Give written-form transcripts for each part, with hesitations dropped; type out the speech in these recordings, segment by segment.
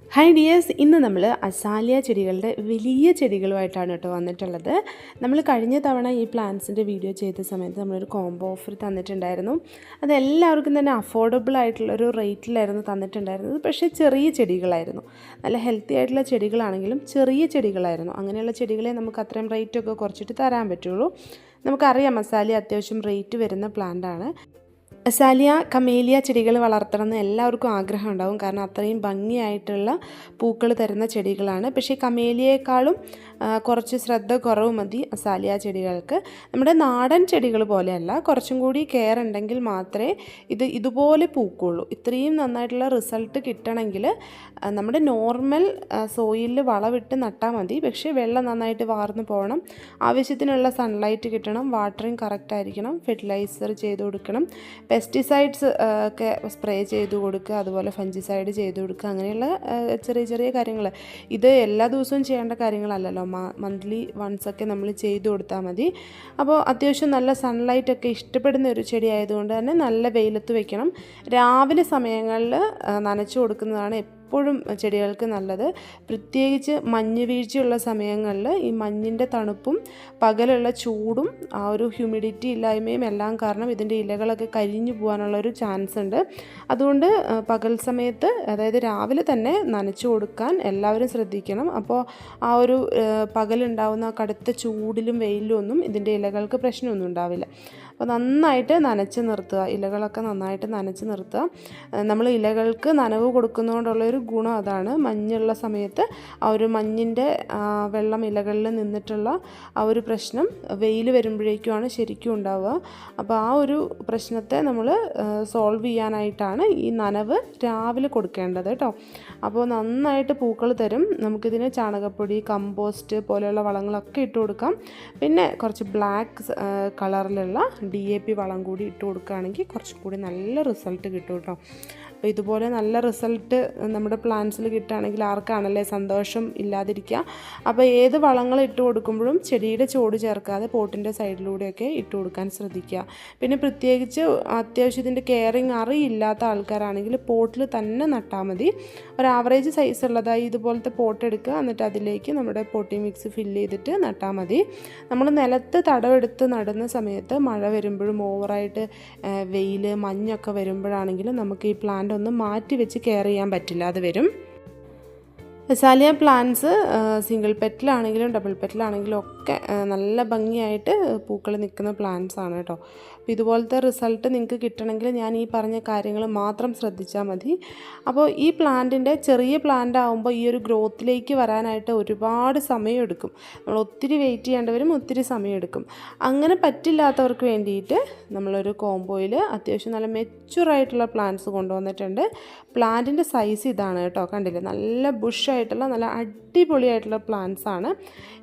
Hi dears, ഇന്ന് നമ്മൾ azalea ചെടികളുടെ വലിയ ചെടികളുമായിട്ടാണ് കേട്ടോ വന്നിട്ടുള്ളത്. നമ്മൾ കഴിഞ്ഞ തവണ ഈ പ്ലാന്റ്സിൻ്റെ വീഡിയോ ചെയ്ത സമയത്ത് നമ്മളൊരു കോംബോ ഓഫർ തന്നിട്ടുണ്ടായിരുന്നു. അത് എല്ലാവർക്കും തന്നെ അഫോർഡബിൾ ആയിട്ടുള്ളൊരു റേറ്റിലായിരുന്നു തന്നിട്ടുണ്ടായിരുന്നത്. പക്ഷേ ചെറിയ ചെടികളായിരുന്നു, നല്ല ഹെൽത്തി ആയിട്ടുള്ള ചെടികളാണെങ്കിലും ചെറിയ ചെടികളായിരുന്നു. അങ്ങനെയുള്ള ചെടികളെ നമുക്ക് അത്രയും റേറ്റൊക്കെ കുറച്ചിട്ട് തരാൻ പറ്റുള്ളൂ. നമുക്കറിയാം അസാലിയ അത്യാവശ്യം റേറ്റ് വരുന്ന പ്ലാന്റാണ്. അസാലിയ കമേലിയ ചെടികൾ വളർത്തണമെന്ന് എല്ലാവർക്കും ആഗ്രഹം ഉണ്ടാകും, കാരണം അത്രയും ഭംഗിയായിട്ടുള്ള പൂക്കൾ തരുന്ന ചെടികളാണ്. പക്ഷേ കമേലിയേക്കാളും കുറച്ച് ശ്രദ്ധ കുറവ് മതി അസാലിയ ചെടികൾക്ക്. നമ്മുടെ നാടൻ ചെടികൾ പോലെയല്ല, കുറച്ചും കൂടി കെയർ ഉണ്ടെങ്കിൽ മാത്രമേ ഇതുപോലെ പൂക്കുള്ളൂ. ഇത്രയും നന്നായിട്ടുള്ള റിസൾട്ട് കിട്ടണമെങ്കിൽ നമ്മുടെ നോർമൽ സോയിലിൽ വളവിട്ട് നട്ടാൽ മതി. പക്ഷേ വെള്ളം നന്നായിട്ട് വാർന്നു പോകണം, ആവശ്യത്തിനുള്ള സൺലൈറ്റ് കിട്ടണം, വാട്ടറിങ് കറക്റ്റായിരിക്കണം, ഫെർട്ടിലൈസർ ചെയ്ത് കൊടുക്കണം, പെസ്റ്റിസൈഡ്സ് ഒക്കെ സ്പ്രേ ചെയ്ത് കൊടുക്കുക, അതുപോലെ ഫംഗിസൈഡ് ചെയ്ത് കൊടുക്കുക. അങ്ങനെയുള്ള ചെറിയ ചെറിയ കാര്യങ്ങൾ. ഇത് എല്ലാ ദിവസവും ചെയ്യേണ്ട കാര്യങ്ങളല്ലല്ലോ, മന്ത്ലി വൺസൊക്കെ നമ്മൾ ചെയ്ത് കൊടുത്താൽ മതി. അപ്പോൾ അത്യാവശ്യം നല്ല സൺലൈറ്റൊക്കെ ഇഷ്ടപ്പെടുന്ന ഒരു ചെടി ആയതുകൊണ്ട് തന്നെ നല്ല വെയിലത്ത് വെക്കണം. രാവിലെ സമയങ്ങളിൽ നനച്ചു കൊടുക്കുന്നതാണ് എപ്പോഴും ചെടികൾക്ക് നല്ലത്. പ്രത്യേകിച്ച് മഞ്ഞ് വീഴ്ചയുള്ള സമയങ്ങളിൽ ഈ മഞ്ഞിൻ്റെ തണുപ്പും പകലുള്ള ചൂടും ആ ഒരു ഹ്യൂമിഡിറ്റി ഇല്ലായ്മയും എല്ലാം കാരണം ഇതിൻ്റെ ഇലകളൊക്കെ കരിഞ്ഞു പോകാനുള്ളൊരു ചാൻസ് ഉണ്ട്. അതുകൊണ്ട് പകൽ സമയത്ത്, അതായത് രാവിലെ തന്നെ നനച്ചു കൊടുക്കാൻ എല്ലാവരും ശ്രദ്ധിക്കണം. അപ്പോൾ ആ ഒരു പകലുണ്ടാവുന്ന കടുത്ത ചൂടിലും വെയിലും ഒന്നും ഇതിൻ്റെ ഇലകൾക്ക് പ്രശ്നമൊന്നും ഉണ്ടാവില്ല. അപ്പോൾ നന്നായിട്ട് നനച്ച് നിർത്തുക, ഇലകളൊക്കെ നന്നായിട്ട് നനച്ച് നിർത്തുക. നമ്മൾ ഇലകൾക്ക് നനവ് കൊടുക്കുന്നതുകൊണ്ടുള്ളൊരു ഗുണം അതാണ്. മഞ്ഞുള്ള സമയത്ത് ആ ഒരു മഞ്ഞിൻ്റെ വെള്ളം ഇലകളിൽ നിന്നിട്ടുള്ള ആ ഒരു പ്രശ്നം വെയിൽ വരുമ്പോഴേക്കുമാണ് ശരിക്കും ഉണ്ടാവുക. അപ്പോൾ ആ ഒരു പ്രശ്നത്തെ നമ്മൾ സോൾവ് ചെയ്യാനായിട്ടാണ് ഈ നനവ് രാവിലെ കൊടുക്കേണ്ടത് കേട്ടോ. അപ്പോൾ നന്നായിട്ട് പൂക്കൾ തരും. നമുക്കിതിന് ചാണകപ്പൊടി, കമ്പോസ്റ്റ് പോലെയുള്ള വളങ്ങളൊക്കെ ഇട്ട് കൊടുക്കാം. പിന്നെ കുറച്ച് ബ്ലാക്ക് കളറിലുള്ള DAP വളം കൂടി ഇട്ട് കൊടുക്കുകയാണെങ്കിൽ കുറച്ചും കൂടി നല്ല റിസൾട്ട് കിട്ടും കേട്ടോ. അപ്പോൾ ഇതുപോലെ നല്ല റിസൾട്ട് നമ്മുടെ പ്ലാന്റ്സിൽ കിട്ടുകയാണെങ്കിൽ ആർക്കാണല്ലേ സന്തോഷം ഇല്ലാതിരിക്കുക. അപ്പോൾ ഏത് വളങ്ങൾ ഇട്ട് കൊടുക്കുമ്പോഴും ചെടിയുടെ ചോട് ചേർക്കാതെ പോട്ടിൻ്റെ സൈഡിലൂടെയൊക്കെ ഇട്ട് കൊടുക്കാൻ ശ്രദ്ധിക്കുക. പിന്നെ പ്രത്യേകിച്ച് അത്യാവശ്യത്തിൻ്റെ കെയറിങ് അറിയില്ലാത്ത ആൾക്കാരാണെങ്കിൽ പോട്ടിൽ തന്നെ നട്ടാൽ മതി. ഒരു ആവറേജ് സൈസ് ഉള്ളതായി ഇതുപോലത്തെ പോട്ട് എടുക്കുക, എന്നിട്ട് അതിലേക്ക് നമ്മുടെ പോട്ടി മിക്സ് ഫില്ല് ചെയ്തിട്ട് നട്ടാൽ മതി. നമ്മൾ നിലത്ത് തടവെടുത്ത് നടുന്ന സമയത്ത് മഴ വരുമ്പോഴും ഓവറായിട്ട് വെയിൽ മഞ്ഞൊക്കെ വരുമ്പോഴാണെങ്കിലും നമുക്ക് ഈ പ്ലാന്റ് ഒന്ന് മാറ്റി വെച്ച് കെയർ ചെയ്യാൻ പറ്റില്ല, അത് വരും. അസാലിയ പ്ലാന്റ്സ് സിംഗിൾ പെറ്റിലാണെങ്കിലും ഡബിൾ പെറ്റിലാണെങ്കിലും ഒക്കെ നല്ല ഭംഗിയായിട്ട് പൂക്കൾ നിൽക്കുന്ന പ്ലാന്റ്സ് ആണ് കേട്ടോ. അപ്പോൾ ഇതുപോലത്തെ റിസൾട്ട് നിങ്ങൾക്ക് കിട്ടണമെങ്കിൽ ഞാൻ ഈ പറഞ്ഞ കാര്യങ്ങൾ മാത്രം ശ്രദ്ധിച്ചാൽ മതി. അപ്പോൾ ഈ പ്ലാന്റിൻ്റെ ചെറിയ പ്ലാന്റ് ആകുമ്പോൾ ഈ ഒരു ഗ്രോത്തിലേക്ക് വരാനായിട്ട് ഒരുപാട് സമയമെടുക്കും. നമ്മൾ ഒത്തിരി വെയിറ്റ് ചെയ്യേണ്ടി വരും, ഒത്തിരി സമയമെടുക്കും. അങ്ങനെ പറ്റില്ലാത്തവർക്ക് വേണ്ടിയിട്ട് നമ്മളൊരു കോംബോയിൽ അത്യാവശ്യം നല്ല മെച്യൂറായിട്ടുള്ള പ്ലാന്റ്സ് കൊണ്ടുവന്നിട്ടുണ്ട്. പ്ലാന്റിൻ്റെ സൈസ് ഇതാണ് കേട്ടോ, കണ്ടില്ലേ, നല്ല ബുഷായിട്ടുള്ള നല്ല അടിപൊളിയായിട്ടുള്ള പ്ലാന്റ്സ് ആണ്.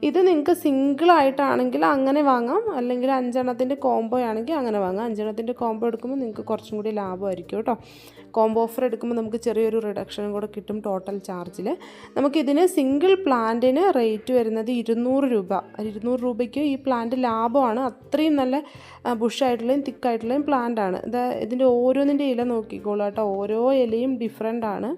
ഇത് നിങ്ങൾക്ക് സിംഗിളായിട്ടാണെങ്കിൽ അങ്ങനെ വാങ്ങാം, അല്ലെങ്കിൽ 5 കോംബോ ആണെങ്കിൽ അങ്ങനെ വാങ്ങാം. 5 കോംബോ എടുക്കുമ്പോൾ നിങ്ങൾക്ക് കുറച്ചും കൂടി ലാഭമായിരിക്കും കേട്ടോ. കോംബോ ഓഫർ എടുക്കുമ്പോൾ നമുക്ക് ചെറിയൊരു റിഡക്ഷനും കൂടെ കിട്ടും ടോട്ടൽ ചാർജിൽ. നമുക്കിതിന് സിംഗിൾ പ്ലാന്റിന് റേറ്റ് വരുന്നത് 200 രൂപ. 200 രൂപയ്ക്ക് ഈ പ്ലാന്റ് ലാഭമാണ്. അത്രയും നല്ല ബുഷായിട്ടുള്ളതും തിക്കായിട്ടുള്ളതും പ്ലാന്റാണ്. ഇതിൻ്റെ ഓരോന്നിൻ്റെ ഇല നോക്കിക്കോളൂ കേട്ടോ, ഓരോ ഇലയും ഡിഫറെൻ്റ് ആണ്.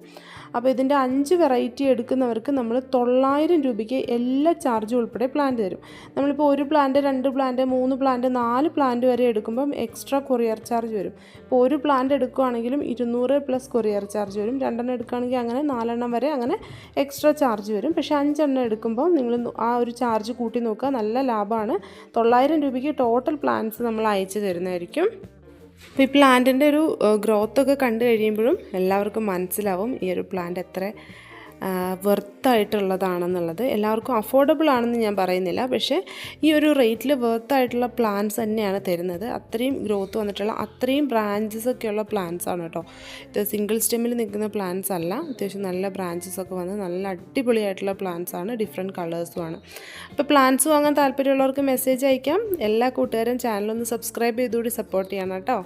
അപ്പോൾ ഇതിൻ്റെ 5 വെറൈറ്റി എടുക്കുന്നവർക്ക് നമ്മൾ 900 രൂപയ്ക്ക് എല്ലാ ചാർജും ഉൾപ്പെടെ പ്ലാന്റ് തരും. നമ്മളിപ്പോൾ 1 പ്ലാന്റ്, 2 പ്ലാന്റ്, 3 പ്ലാന്റ്, 4 പ്ലാന്റ് വരെ എടുക്കുമ്പം എക്സ്ട്രാ കൊറിയർ ചാർജ് വരും. ഇപ്പോൾ 1 പ്ലാന്റ് എടുക്കുകയാണെങ്കിലും 200 പ്ലസ് കൊറിയർ ചാർജ് വരും. 2 എടുക്കുകയാണെങ്കിൽ അങ്ങനെ 4 വരെ അങ്ങനെ എക്സ്ട്രാ ചാർജ് വരും. പക്ഷേ 5 എടുക്കുമ്പോൾ നിങ്ങൾ ആ ഒരു ചാർജ് കൂട്ടി നോക്കുക, നല്ല ലാഭമാണ്. 900 രൂപയ്ക്ക് ടോട്ടൽ പ്ലാന്റ്സ് നമ്മൾ അയച്ചു തരുന്നതായിരിക്കും. അപ്പോൾ ഈ പ്ലാന്റിൻ്റെ ഒരു ഗ്രോത്തൊക്കെ കണ്ടു കഴിയുമ്പോഴും എല്ലാവർക്കും മനസ്സിലാവും ഈ ഒരു പ്ലാന്റ് എത്ര വെർത്തായിട്ടുള്ളതാണെന്നുള്ളത്. എല്ലാവർക്കും അഫോർഡബിൾ ആണെന്ന് ഞാൻ പറയുന്നില്ല, പക്ഷേ ഈ ഒരു റേറ്റിൽ വെർത്തായിട്ടുള്ള പ്ലാന്റ്സ് തന്നെയാണ് തരുന്നത്. അത്രയും ഗ്രോത്ത് വന്നിട്ടുള്ള, അത്രയും ബ്രാഞ്ചസ് ഒക്കെയുള്ള പ്ലാന്റ്സ് ആണ് കേട്ടോ. ഇത് സിംഗിൾ സ്റ്റെമ്മിൽ നിൽക്കുന്ന പ്ലാന്റ്സ് അല്ല, അത്യാവശ്യം നല്ല ബ്രാഞ്ചസ് ഒക്കെ വന്ന് നല്ല അടിപൊളിയായിട്ടുള്ള പ്ലാന്റ്സ് ആണ്, ഡിഫറെൻറ്റ് കളേഴ്സുമാണ്. അപ്പോൾ പ്ലാന്റ്സ് വാങ്ങാൻ താല്പര്യമുള്ളവർക്ക് മെസ്സേജ് അയക്കാം. എല്ലാ കൂട്ടുകാരും ചാനലൊന്ന് സബ്സ്ക്രൈബ് ചെയ്തുകൂടി സപ്പോർട്ട് ചെയ്യണം കേട്ടോ.